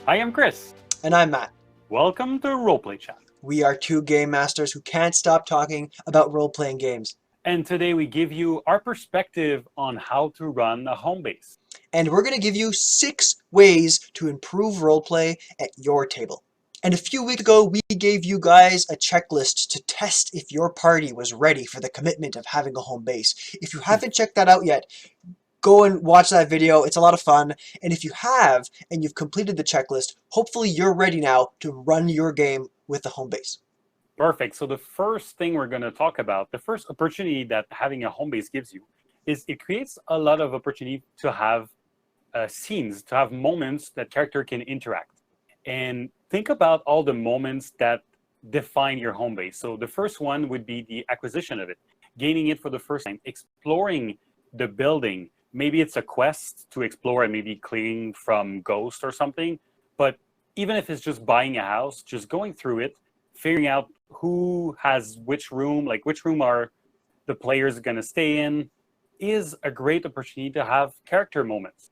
Hi, I'm Chris. And I'm Matt. Welcome to Roleplay Chat. We are two game masters who can't stop talking about role-playing games. And today we give you our perspective on how to run a home base. And we're going to give you 6 ways to improve roleplay at your table. And a few weeks ago, we gave you guys a checklist to test if your party was ready for the commitment of having a home base. If you haven't checked that out yet, go and watch that video. It's a lot of fun. And if you have, and you've completed the checklist, hopefully you're ready now to run your game with the home base. Perfect. So the first thing we're going to talk about, the first opportunity that having a home base gives you, is it creates a lot of opportunity to have scenes, to have moments that character can interact. And think about all the moments that define your home base. So the first one would be the acquisition of it, gaining it for the first time, exploring the building. Maybe it's a quest to explore and maybe clearing from ghosts or something. But even if it's just buying a house, just going through it, figuring out who has which room, like which room are the players going to stay in, is a great opportunity to have character moments.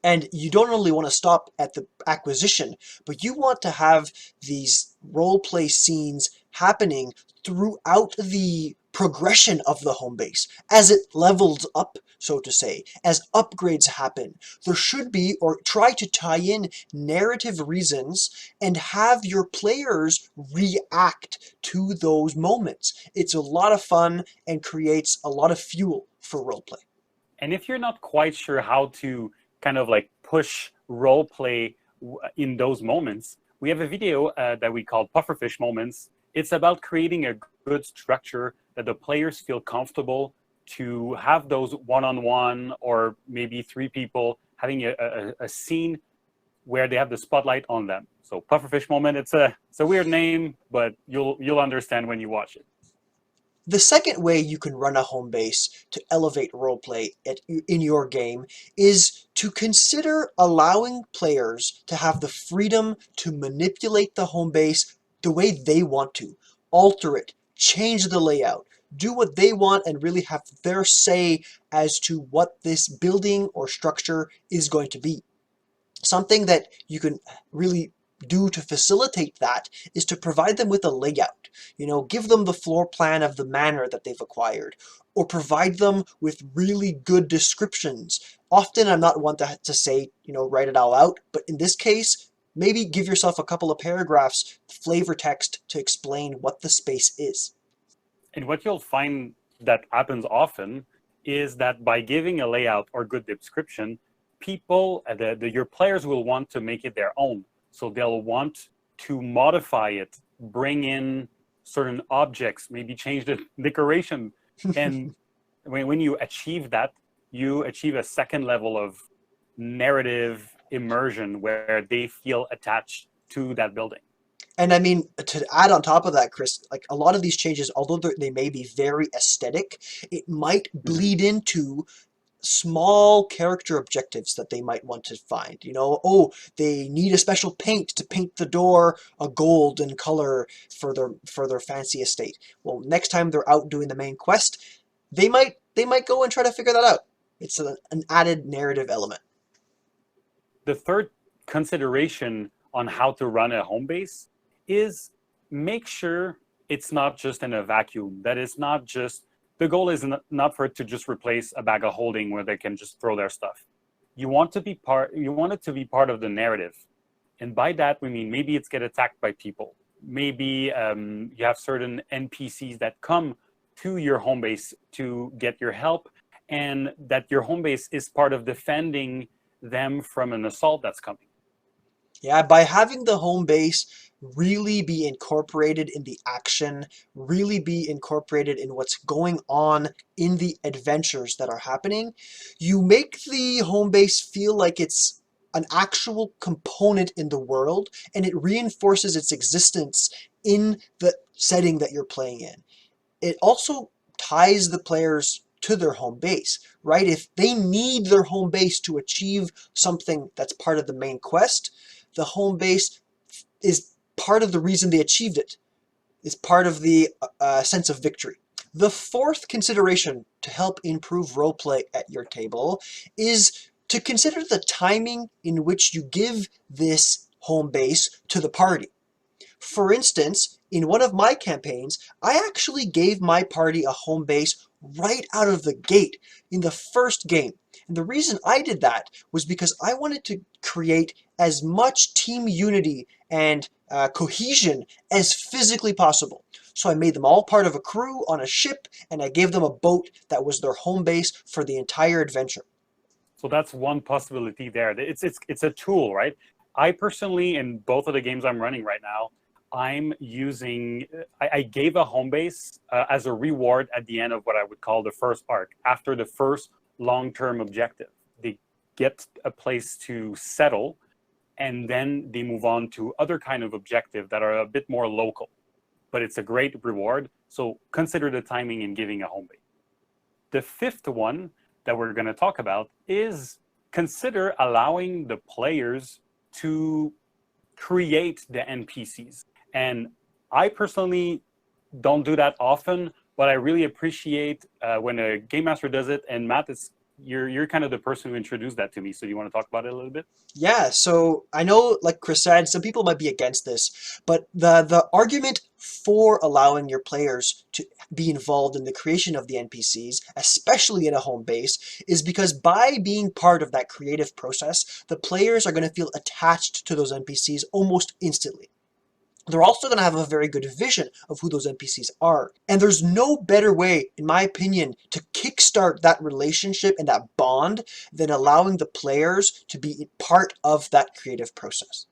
And you don't only want to stop at the acquisition, but you want to have these role play scenes happening throughout the progression of the home base. As it levels up, so to say, as upgrades happen, there should be, or try to tie in narrative reasons and have your players react to those moments. It's a lot of fun and creates a lot of fuel for roleplay. And if you're not quite sure how to kind of like push role play in those moments, we have a video that we call Pufferfish Moments. It's about creating a good structure that the players feel comfortable to have those one-on-one or maybe 3 people having a scene where they have the spotlight on them. So Pufferfish Moment, it's a weird name, but you'll understand when you watch it. The second way you can run a home base to elevate roleplay in your game is to consider allowing players to have the freedom to manipulate the home base the way they want to. Alter it, change the layout, do what they want and really have their say as to what this building or structure is going to be. Something that you can really do to facilitate that is to provide them with a layout. Give them the floor plan of the manor that they've acquired, or provide them with really good descriptions. Often I'm not one to say, write it all out, but in this case, maybe give yourself a couple of paragraphs, flavor text to explain what the space is. And what you'll find that happens often is that by giving a layout or good description, people, your players will want to make it their own. So they'll want to modify it, bring in certain objects, maybe change the decoration. And when you achieve that, you achieve a second level of narrative immersion where they feel attached to that building. And I mean, to add on top of that, Chris, like a lot of these changes, although they may be very aesthetic, it might bleed into small character objectives that they might want to find. Oh, they need a special paint to paint the door a golden color for their fancy estate. Well, next time they're out doing the main quest, they might go and try to figure that out. It's an added narrative element. The third consideration on how to run a home base is make sure it's not just in a vacuum, that it's not just, the goal is not for it to just replace a bag of holding where they can just throw their stuff. You want it to be part of the narrative. And by that, we mean maybe it's get attacked by people. Maybe you have certain NPCs that come to your home base to get your help, and that your home base is part of defending them from an assault that's coming. Yeah, by having the home base really be incorporated in the action, really be incorporated in what's going on in the adventures that are happening, you make the home base feel like it's an actual component in the world, and it reinforces its existence in the setting that you're playing in. It also ties the players to their home base, right? If they need their home base to achieve something that's part of the main quest, the home base is part of the reason they achieved it. It's part of the sense of victory. The fourth consideration to help improve roleplay at your table is to consider the timing in which you give this home base to the party. For instance, in one of my campaigns, I actually gave my party a home base right out of the gate in the first game. And the reason I did that was because I wanted to create as much team unity and cohesion as physically possible. So I made them all part of a crew on a ship, and I gave them a boat that was their home base for the entire adventure. So that's one possibility there. It's a tool, right? I personally, in both of the games I'm running right now, I'm using, I gave a home base as a reward at the end of what I would call the first arc, after the first long-term objective. They get a place to settle, and then they move on to other kind of objective that are a bit more local. But it's a great reward, so consider the timing in giving a home base. The fifth one that we're going to talk about is consider allowing the players to create the NPCs. And I personally don't do that often, but I really appreciate when a game master does it. And Matt, you're kind of the person who introduced that to me. So do you want to talk about it a little bit? Yeah, so I know, like Chris said, some people might be against this, but the argument for allowing your players to be involved in the creation of the NPCs, especially in a home base, is because by being part of that creative process, the players are going to feel attached to those NPCs almost instantly. They're also going to have a very good vision of who those NPCs are. And there's no better way, in my opinion, to kickstart that relationship and that bond than allowing the players to be part of that creative process.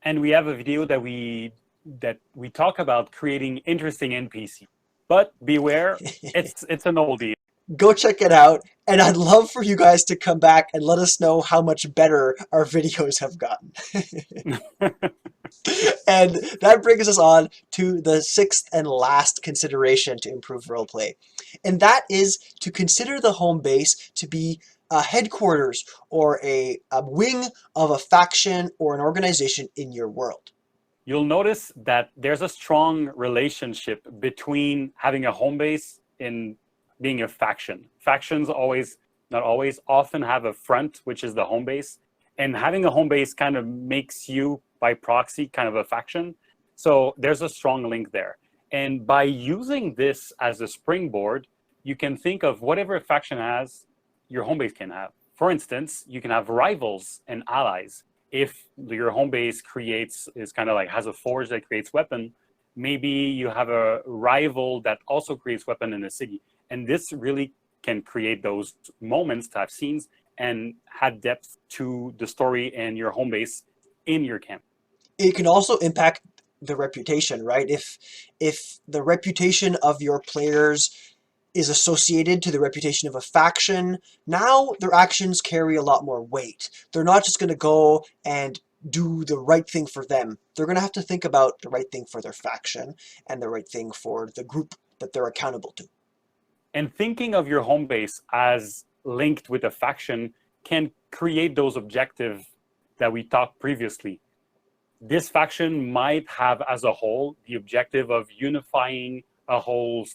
And we have a video that we talk about creating interesting NPC. But beware, it's an oldie. Go check it out, and I'd love for you guys to come back and let us know how much better our videos have gotten. And that brings us on to the sixth and last consideration to improve roleplay. And that is to consider the home base to be a headquarters or a wing of a faction or an organization in your world. You'll notice that there's a strong relationship between having a home base and being a faction. Factions always, not always, often have a front, which is the home base. And having a home base kind of makes you, by proxy, kind of a faction. So there's a strong link there. And by using this as a springboard, you can think of whatever a faction has, your home base can have. For instance, you can have rivals and allies. If your home base is kind of like has a forge that creates weapon, maybe you have a rival that also creates weapon in the city. And this really can create those moments to have scenes and add depth to the story and your home base in your camp. It can also impact the reputation, right? If the reputation of your players is associated to the reputation of a faction, now their actions carry a lot more weight. They're not just going to go and do the right thing for them. They're going to have to think about the right thing for their faction and the right thing for the group that they're accountable to. And thinking of your home base as linked with a faction can create those objectives that we talked previously. This faction might have as a whole the objective of unifying a whole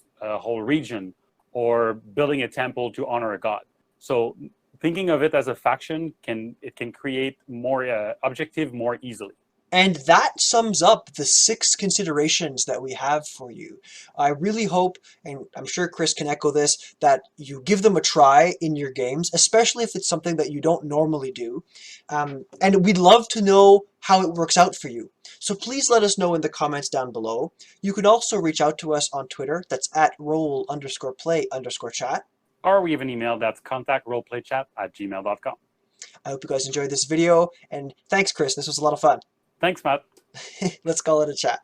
region or building a temple to honor a god. So thinking of it as a faction can create more objective more easily. And that sums up the 6 considerations that we have for you. I really hope, and I'm sure Chris can echo this, that you give them a try in your games, especially if it's something that you don't normally do. And we'd love to know how it works out for you. So please let us know in the comments down below. You can also reach out to us on Twitter. That's at roll_play_chat. Or we have an email that's contactroleplaychat@gmail.com. I hope you guys enjoyed this video. And thanks, Chris. This was a lot of fun. Thanks, Matt. Let's call it a chat.